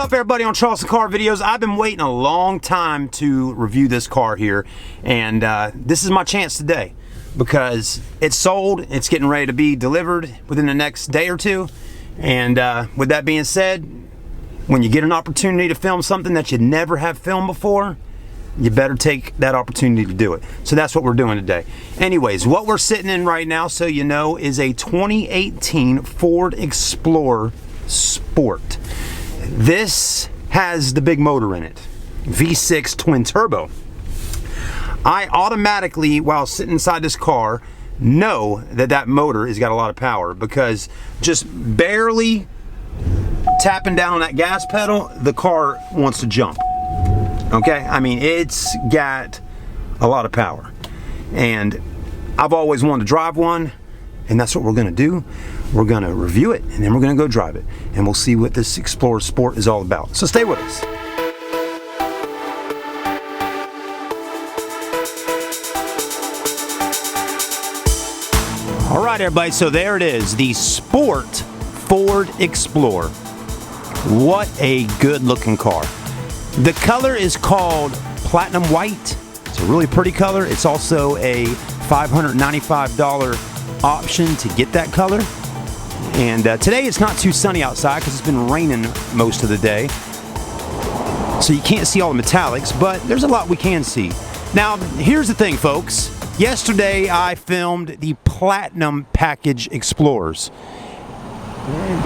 up, everybody, on Charleston Car Videos? I've been waiting a long time to review this car here, and this is my chance today because it's sold. It's getting ready to be delivered within the next day or two. And with that being said, when you get an opportunity to film something that you never have filmed before, you better take that opportunity to do it. So that's what we're doing today. Anyways, what we're sitting in right now, so you know, is a 2018 Ford Explorer Sport. This has the big motor in it, V6 twin turbo. I automatically, while sitting inside this car, know that that motor has got a lot of power because just barely tapping down on that gas pedal, the car wants to jump. Okay, I mean, it's got a lot of power, and I've always wanted to drive one, and that's what we're gonna do. We're gonna review it, and then we're gonna go drive it, and we'll see what this Explorer Sport is all about. So stay with us. All right, everybody, so there it is, the Sport Ford Explorer. What a good looking car. The color is called Platinum White. It's a really pretty color. It's also a $595 option to get that color. And today it's not too sunny outside because it's been raining most of the day. So you can't see all the metallics, but there's a lot we can see. Now, here's the thing, folks. Yesterday I filmed the Platinum Package Explorers.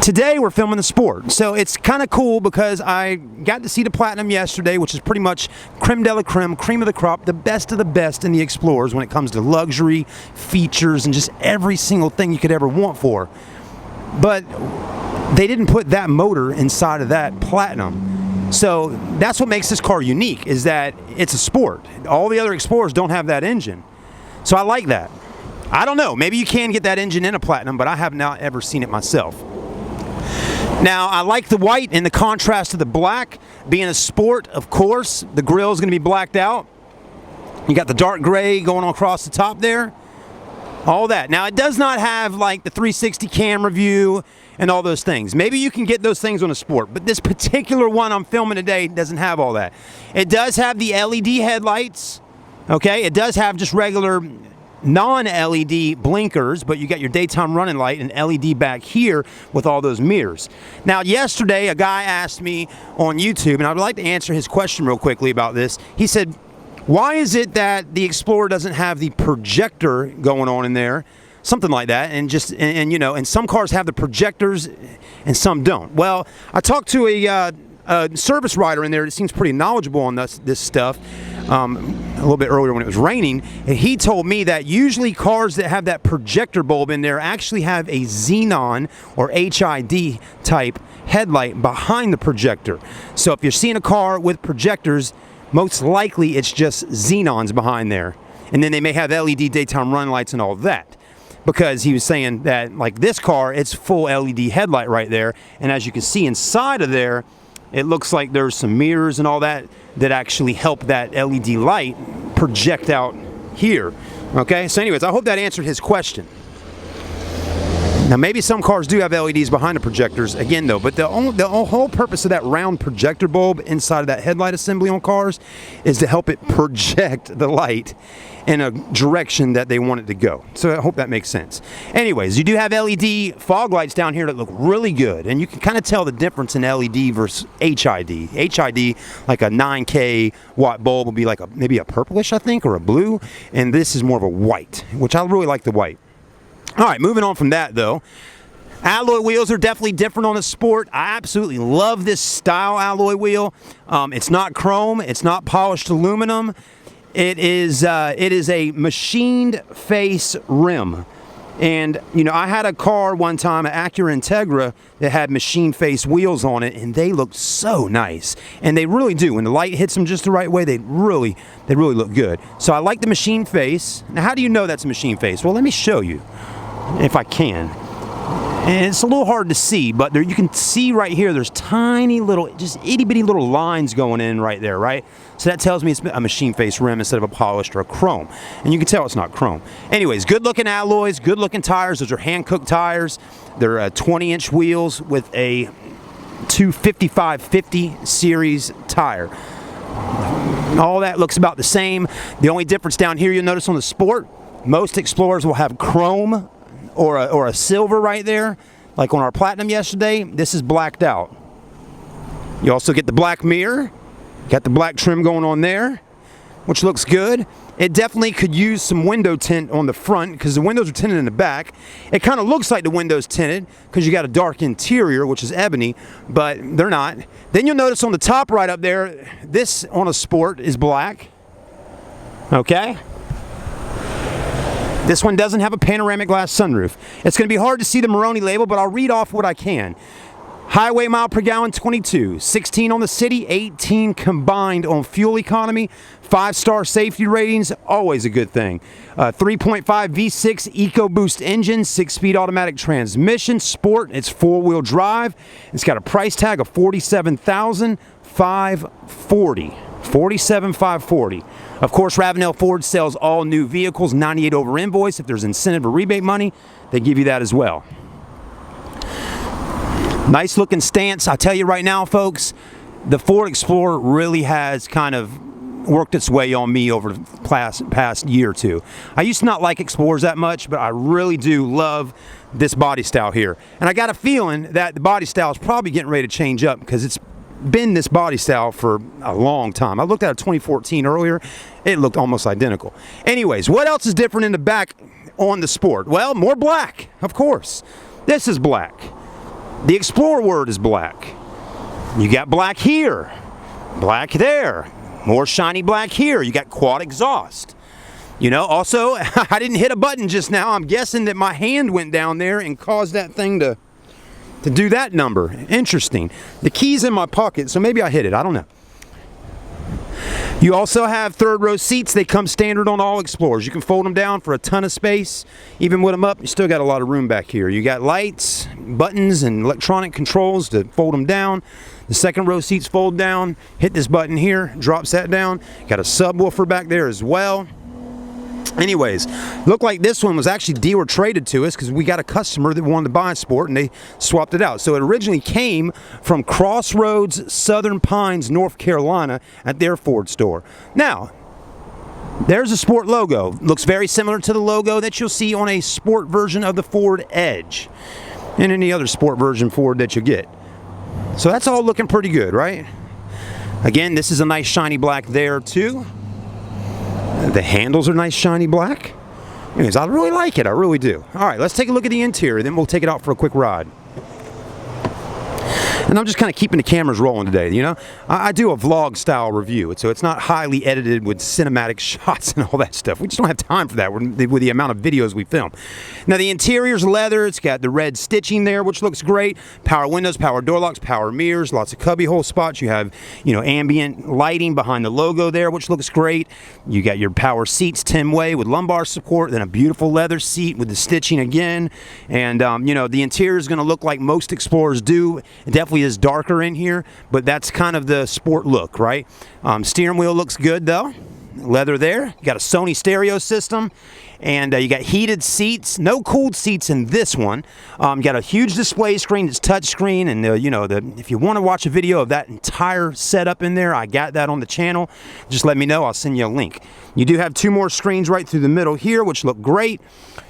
Today we're filming the Sport, so it's kind of cool because I got to see the Platinum yesterday, which is pretty much creme de la creme, cream of the crop, the best of the best in the Explorers when it comes to luxury, features, and just every single thing you could ever want for. But they didn't put that motor inside of that Platinum. So that's what makes this car unique, is that it's a Sport. All the other Explorers don't have that engine. So I like that. I don't know, maybe you can get that engine in a Platinum, but I have not ever seen it myself. Now, I like the white and the contrast to the black. Being a Sport, of course, the grille is going to be blacked out. You got the dark gray going across the top there. All that. Now, it does not have like the 360 camera view and all those things. Maybe you can get those things on a Sport, but this particular one I'm filming today doesn't have all that. It does have the LED headlights. Okay, it does have just regular non-LED blinkers, but you got your daytime running light and LED back here with all those mirrors. Now, yesterday a guy asked me on YouTube, and I'd like to answer his question real quickly about this. He said, why is it that the Explorer doesn't have the projector going on in there? Something like that, and just, and you know, and some cars have the projectors and some don't. Well, I talked to a service writer in there that seems pretty knowledgeable on this stuff a little bit earlier when it was raining, and he told me that usually cars that have that projector bulb in there actually have a xenon or HID type headlight behind the projector. So if you're seeing a car with projectors, most likely it's just xenons behind there, and then they may have LED daytime run lights and all that. Because he was saying that, like this car, it's full LED headlight right there, and as you can see inside of there, it looks like there's some mirrors and all that that actually help that LED light project out here. Okay, so anyways, I hope that answered his question. Now, maybe some cars do have LEDs behind the projectors, again though, but the whole purpose of that round projector bulb inside of that headlight assembly on cars is to help it project the light in a direction that they want it to go. So I hope that makes sense. Anyways, you do have LED fog lights down here that look really good, and you can kind of tell the difference in LED versus HID. HID, like a 9K watt bulb, would be like maybe a purplish, I think, or a blue, and this is more of a white, which I really like the white. All right, moving on from that though, alloy wheels are definitely different on a Sport. I absolutely love this style alloy wheel. It's not chrome, it's not polished aluminum. It is a machined face rim. And you know, I had a car one time, an Acura Integra, that had machine face wheels on it, and they looked so nice. And they really do. When the light hits them just the right way, they really look good. So I like the machine face. Now, how do you know that's a machine face? Well, let me show you, if I can. And it's a little hard to see, but there you can see right here, there's tiny little, just itty bitty little lines going in right there, right? So that tells me it's a machine face rim instead of a polished or a chrome. And you can tell it's not chrome. Anyways, good looking alloys, good looking tires. Those are hand cooked tires. They're 20-inch wheels with a 255/50 series tire. All that looks about the same. The only difference down here you'll notice on the Sport, most Explorers will have chrome or a silver right there. Like on our Platinum yesterday, this is blacked out. You also get the black mirror. Got the black trim going on there, which looks good. It definitely could use some window tint on the front because the windows are tinted in the back. It kind of looks like the windows tinted because you got a dark interior, which is ebony, but they're not. Then you'll notice on the top right up there, this on a Sport is black. Okay? This one doesn't have a panoramic glass sunroof. It's going to be hard to see the Maroni label, but I'll read off what I can. Highway mile per gallon 22, 16 on the city, 18 combined on fuel economy, 5-star safety ratings, always a good thing. 3.5 V6 EcoBoost engine, 6-speed automatic transmission, Sport, it's 4-wheel drive. It's got a price tag of $47,540. $47,540. Of course, Ravenel Ford sells all new vehicles, 98 over invoice. If there's incentive or rebate money, they give you that as well. Nice looking stance. I'll tell you right now, folks, the Ford Explorer really has kind of worked its way on me over the past year or two. I used to not like Explorers that much, but I really do love this body style here. And I got a feeling that the body style is probably getting ready to change up because it's been this body style for a long time. I looked at a 2014 earlier. It looked almost identical. Anyways, what else is different in the back on the Sport? Well, more black, of course. This is black. The Explorer word is black. You got black here, black there, more shiny black here. You got quad exhaust. You know, also, I didn't hit a button just now. I'm guessing that my hand went down there and caused that thing to do that number. Interesting. The key's in my pocket, so maybe I hit it. I don't know. You also have third row seats. They come standard on all Explorers. You can fold them down for a ton of space. Even with them up, you still got a lot of room back here. You got lights, buttons, and electronic controls to fold them down. The second row seats fold down. Hit this button here, drops that down. Got a subwoofer back there as well. Anyways, looked like this one was actually dealer traded to us because we got a customer that wanted to buy a Sport and they swapped it out. So it originally came from Crossroads, Southern Pines, North Carolina at their Ford store. Now, there's a Sport logo. Looks very similar to the logo that you'll see on a Sport version of the Ford Edge and any other Sport version Ford that you get. So that's all looking pretty good, right? Again, this is a nice shiny black there too. The handles are nice shiny black. Anyways, I really like it. I really do. All right, let's take a look at the interior. Then we'll take it out for a quick ride. And I'm just kind of keeping the cameras rolling today, you know. I do a vlog style review, so it's not highly edited with cinematic shots and all that stuff. We just don't have time for that with the amount of videos we film. Now the interior's leather. It's got the red stitching there, which looks great. Power windows, power door locks, power mirrors, lots of cubby hole spots. You have, you know, ambient lighting behind the logo there, which looks great. You got your power seats 10-way with lumbar support, then a beautiful leather seat with the stitching again. And, you know, the interior is going to look like most Explorers do. It definitely is darker in here, but that's kind of the Sport look, right? Steering wheel looks good though. Leather there. You got a Sony stereo system, and you got heated seats. No cooled seats in this one. You got a huge display screen. It's touch screen, and you know, if you want to watch a video of that entire setup in there, I got that on the channel. Just let me know. I'll send you a link. You do have two more screens right through the middle here, which look great.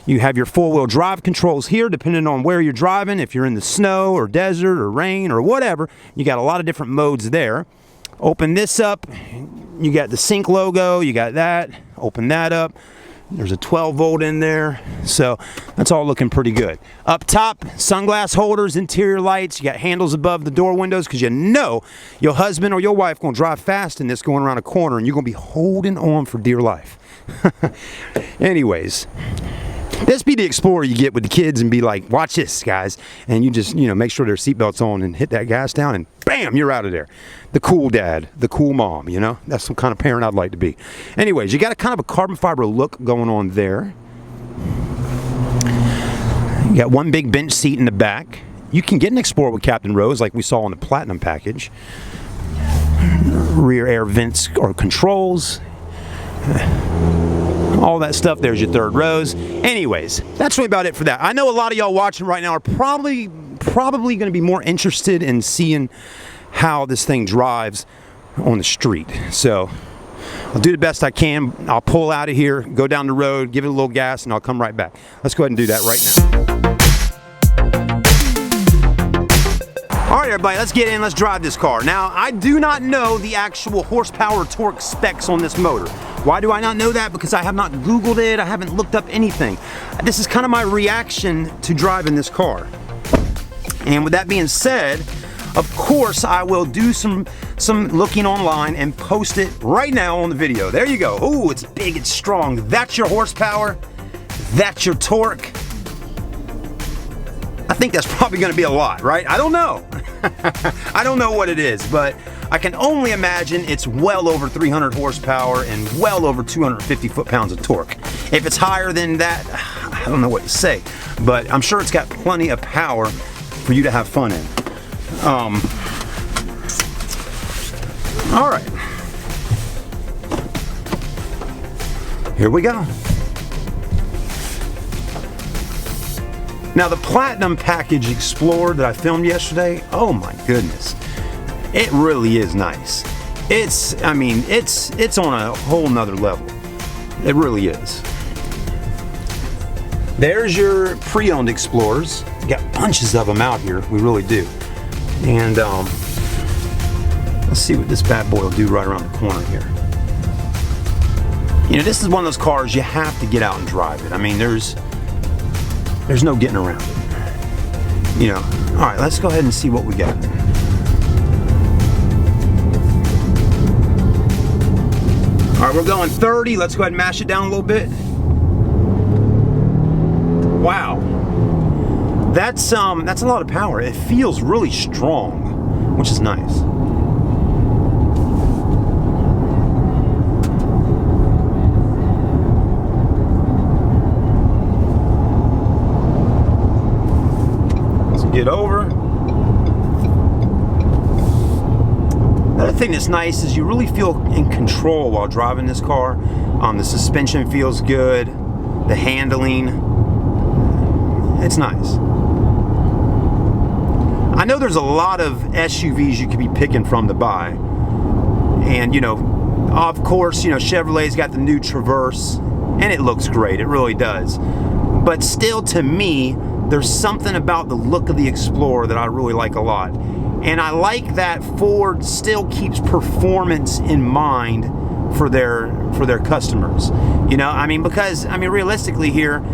You have your four-wheel drive controls here, depending on where you're driving. If you're in the snow or desert or rain or whatever, you got a lot of different modes there. Open this up. You got the sync logo. You got that. Open that up. There's a 12 volt in there. So that's all looking pretty good. Up top, sunglass holders, interior lights. You got handles above the door windows because you know your husband or your wife going to drive fast in this going around a corner and you're going to be holding on for dear life. Anyways, this be the Explorer you get with the kids and be like, watch this, guys. And you just, you know, make sure their seatbelts on and hit that gas down and bam, you're out of there. The cool dad, the cool mom, you know. That's some kind of parent I'd like to be. Anyways, you got a kind of a carbon fiber look going on there. You got one big bench seat in the back. You can get an Explorer with Captain Rose like we saw on the Platinum package. Rear air vents or controls. All that stuff. There's your third rows. Anyways, that's really about it for that. I know a lot of y'all watching right now are probably probably going to be more interested in seeing how this thing drives on the street. So I'll do the best I can. I'll pull out of here, go down the road, give it a little gas, and I'll come right back. Let's go ahead and do that right now. All right, everybody, let's get in. Let's drive this car. Now, I do not know the actual horsepower torque specs on this motor. Why do I not know that? Because I have not Googled it. I haven't looked up anything. This is kind of my reaction to driving this car. And with that being said, of course, I will do some looking online and post it right now on the video. There you go. Ooh, it's big, it's strong. That's your horsepower. That's your torque. I think that's probably going to be a lot, right? I don't know. I don't know what it is, but I can only imagine it's well over 300 horsepower and well over 250 foot-pounds of torque. If it's higher than that, I don't know what to say, but I'm sure it's got plenty of power for you to have fun in. All right, here we go. Now the Platinum Package Explorer that I filmed yesterday, oh my goodness, it really is nice. I mean, it's on a whole nother level. It really is. There's your pre-owned Explorers. We got bunches of them out here, we really do. And let's see what this bad boy will do right around the corner here. You know, this is one of those cars you have to get out and drive it. I mean, there's no getting around it. You know, all right, let's go ahead and see what we got. All right, we're going 30. Let's go ahead and mash it down a little bit. Wow. That's a lot of power. It feels really strong, which is nice. Let's get over. Another thing that's nice is you really feel in control while driving this car. The suspension feels good. The handling, it's nice. I know there's a lot of SUVs you could be picking from to buy. And, you know, of course, you know, Chevrolet's got the new Traverse, and it looks great, it really does. But still, to me, there's something about the look of the Explorer that I really like a lot. And I like that Ford still keeps performance in mind for their customers. You know, I mean, because, I mean, realistically here,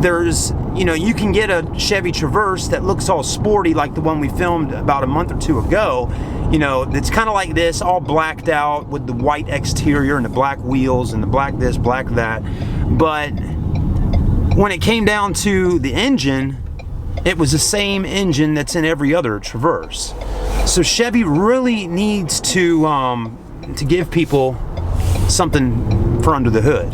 there's, you know, you can get a Chevy Traverse that looks all sporty like the one we filmed about a month or two ago. You know, it's kind of like this, all blacked out with the white exterior and the black wheels and the black this, black that. But when it came down to the engine, it was the same engine that's in every other Traverse. So Chevy really needs to give people something for under the hood.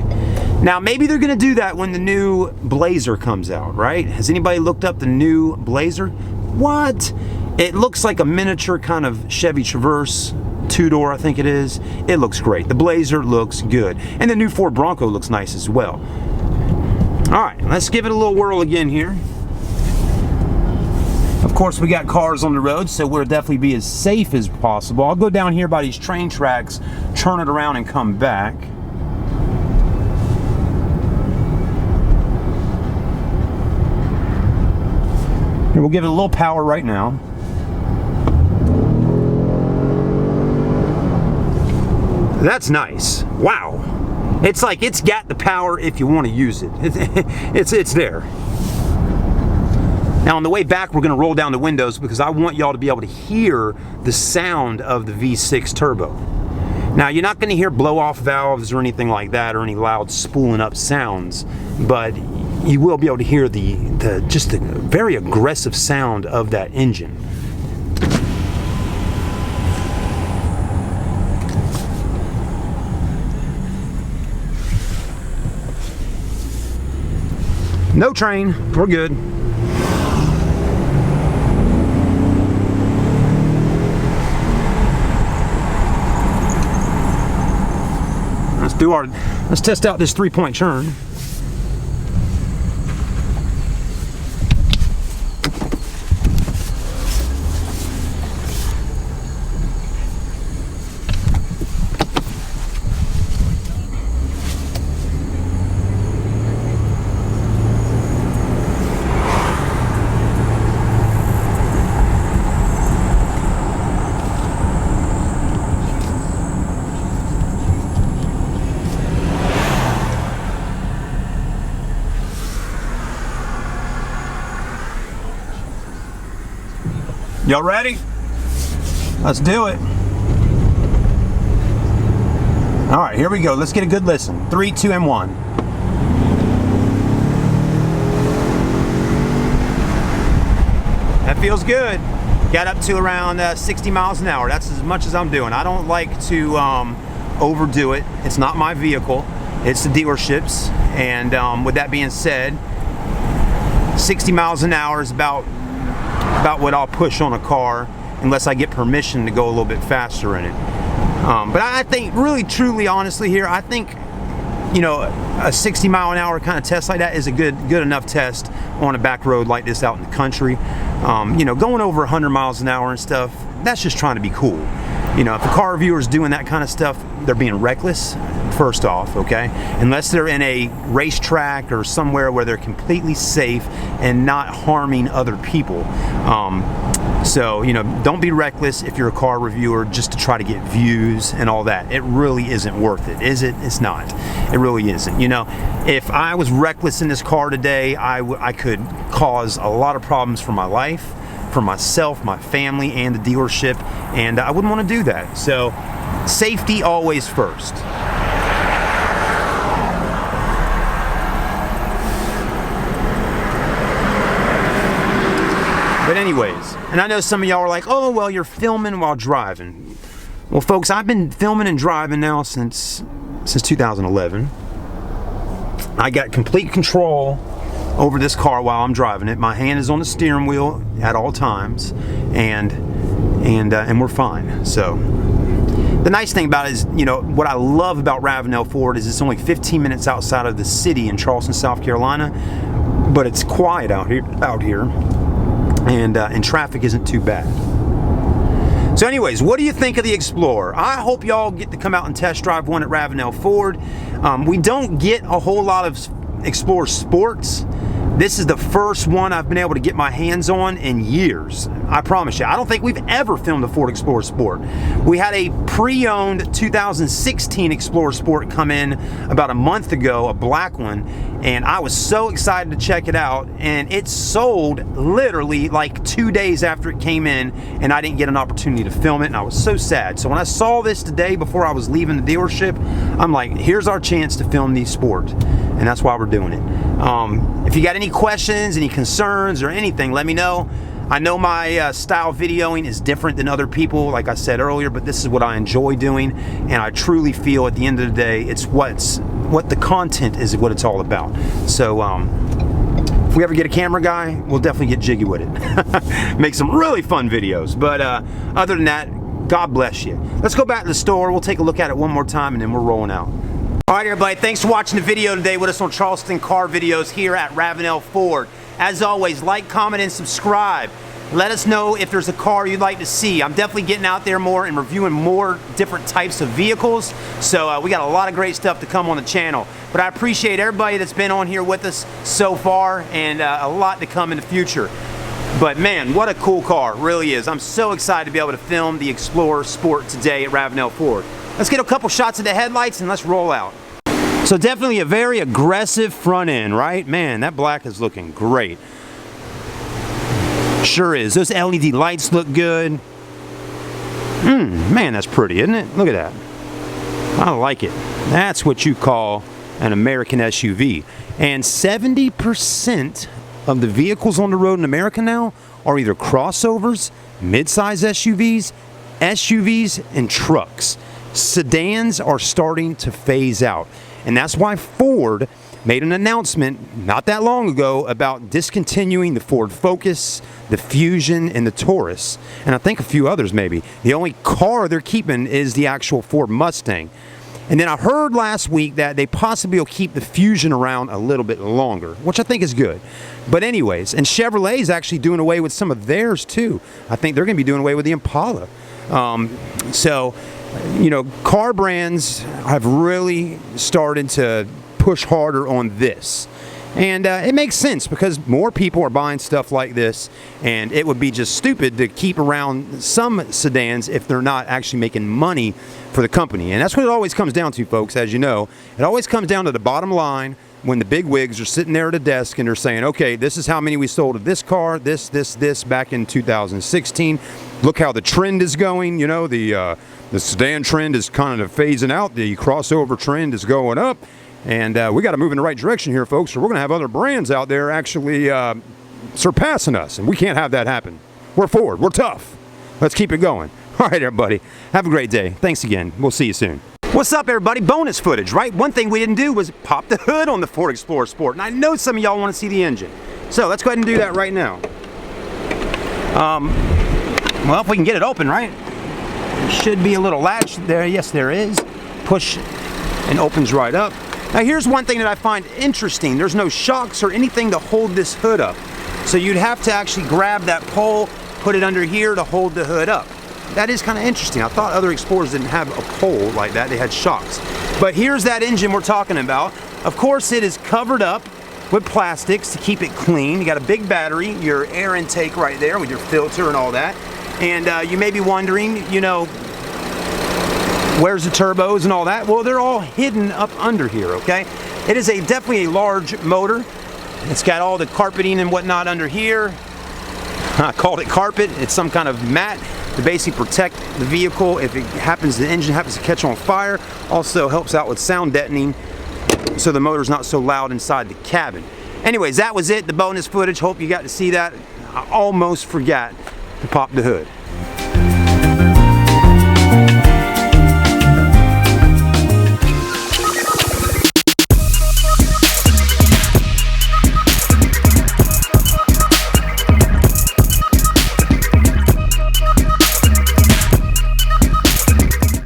Now, maybe they're going to do that when the new Blazer comes out, right? Has anybody looked up the new Blazer? What? It looks like a miniature kind of Chevy Traverse, two-door, I think it is. It looks great. The Blazer looks good. And the new Ford Bronco looks nice as well. All right, let's give it a little whirl again here. Of course, we got cars on the road, so we'll definitely be as safe as possible. I'll go down here by these train tracks, turn it around, and come back. Here, we'll give it a little power right now. That's nice. Wow. It's like it's got the power if you want to use it. It's there. Now on the way back, we're going to roll down the windows because I want y'all to be able to hear the sound of the V6 turbo. Now you're not going to hear blow-off valves or anything like that or any loud spooling up sounds, but you will be able to hear just the very aggressive sound of that engine. No train, we're good. Let's test out this 3-point turn. Y'all ready? Let's do it. All right, here we go. Let's get a good listen. 3, 2, and 1. That feels good. Got up to around 60 miles an hour. That's as much as I'm doing. I don't like to overdo it. It's not my vehicle. It's the dealership's. And with that being said, 60 miles an hour is about what I'll push on a car, unless I get permission to go a little bit faster in it. But I think, really, truly, honestly here, I think, you know, a 60 mile an hour kind of test like that is a good enough test on a back road like this out in the country. You know, going over 100 miles an hour and stuff, that's just trying to be cool. You know, if a car reviewer's doing that kind of stuff, they're being reckless, first off, okay? Unless they're in a racetrack or somewhere where they're completely safe and not harming other people. So, you know, don't be reckless if you're a car reviewer just to try to get views and all that. It really isn't worth it, is it? It's not. It really isn't. You know, if I was reckless in this car today, I could cause a lot of problems for my life, for myself, my family, and the dealership, and I wouldn't want to do that. So, safety always first. But anyways, and I know some of y'all are like, oh, well, you're filming while driving. Well, folks, I've been filming and driving now since 2011. I got complete control over this car while I'm driving it. My hand is on the steering wheel at all times, and we're fine. So the nice thing about it is, you know, what I love about Ravenel Ford is it's only 15 minutes outside of the city in Charleston, South Carolina, but it's quiet out here. And traffic isn't too bad. So anyways, what do you think of the Explorer? I hope y'all get to come out and test drive one at Ravenel Ford. We don't get a whole lot of Explorer Sports. This is the first one I've been able to get my hands on in years. I promise you. I don't think we've ever filmed a Ford Explorer Sport. We had a pre-owned 2016 Explorer Sport come in about a month ago, a black one, and I was so excited to check it out, and it sold literally like 2 days after it came in, and I didn't get an opportunity to film it, and I was so sad. So when I saw this today before I was leaving the dealership, I'm like, here's our chance to film the Sport, and that's why we're doing it. If you got any questions, any concerns, or anything, let me know. I know my style videoing is different than other people, like I said earlier, but this is what I enjoy doing, and I truly feel at the end of the day, it's what the content is, what it's all about. So if we ever get a camera guy, we'll definitely get jiggy with it. Make some really fun videos. But other than that, God bless you. Let's go back to the store. We'll take a look at it one more time, and then we're rolling out. All right, everybody, thanks for watching the video today with us on Charleston Car Videos here at Ravenel Ford. As always, like, comment, and subscribe. Let us know if there's a car you'd like to see. I'm definitely getting out there more and reviewing more different types of vehicles. So we got a lot of great stuff to come on the channel. But I appreciate everybody that's been on here with us so far, and a lot to come in the future. But man, what a cool car, really is. I'm so excited to be able to film the Explorer Sport today at Ravenel Ford. Let's get a couple shots of the headlights and let's roll out. So definitely a very aggressive front end, right? Man, that black is looking great. Sure is. Those LED lights look good. Man, that's pretty, isn't it? Look at that. I like it. That's what you call an American SUV. And 70% of the vehicles on the road in America now are either crossovers, mid-size SUVs, SUVs, and trucks. Sedans are starting to phase out. And that's why Ford made an announcement not that long ago about discontinuing the Ford Focus, the Fusion, and the Taurus, and I think a few others maybe. The only car they're keeping is the actual Ford Mustang. And then I heard last week that they possibly will keep the Fusion around a little bit longer, which I think is good. But anyways, and Chevrolet is actually doing away with some of theirs too. I think they're going to be doing away with the Impala. So, you know, car brands have really started to push harder on this. And it makes sense because more people are buying stuff like this, and it would be just stupid to keep around some sedans if they're not actually making money for the company. And that's what it always comes down to, folks, as you know. It always comes down to the bottom line, when the big wigs are sitting there at a desk and they're saying, okay, this is how many we sold of this car, this back in 2016. Look how the trend is going. You know, the sedan trend is kind of phasing out. The crossover trend is going up. And we got to move in the right direction here, folks, or we're going to have other brands out there actually surpassing us. And we can't have that happen. We're Ford. We're tough. Let's keep it going. All right, everybody. Have a great day. Thanks again. We'll see you soon. What's up, everybody? Bonus footage, right? One thing we didn't do was pop the hood on the Ford Explorer Sport. And I know some of y'all want to see the engine. So let's go ahead and do that right now. Well, if we can get it open, right? There should be a little latch there. Yes, there is. Push and opens right up. Now, here's one thing that I find interesting. There's no shocks or anything to hold this hood up. So you'd have to actually grab that pole, put it under here to hold the hood up. That is kind of interesting. I thought other Explorers didn't have a pole like that. They had shocks. But here's that engine we're talking about. Of course, it is covered up with plastics to keep it clean. You got a big battery, your air intake right there with your filter and all that. And you may be wondering, you know, where's the turbos and all that? Well, they're all hidden up under here, okay? It is definitely a large motor. It's got all the carpeting and whatnot under here. I called it carpet. It's some kind of mat to basically protect the vehicle if it happens, the engine happens to catch on fire. Also helps out with sound deadening so the motor's not so loud inside the cabin. Anyways, that was it, the bonus footage. Hope you got to see that. I almost forgot to pop the hood.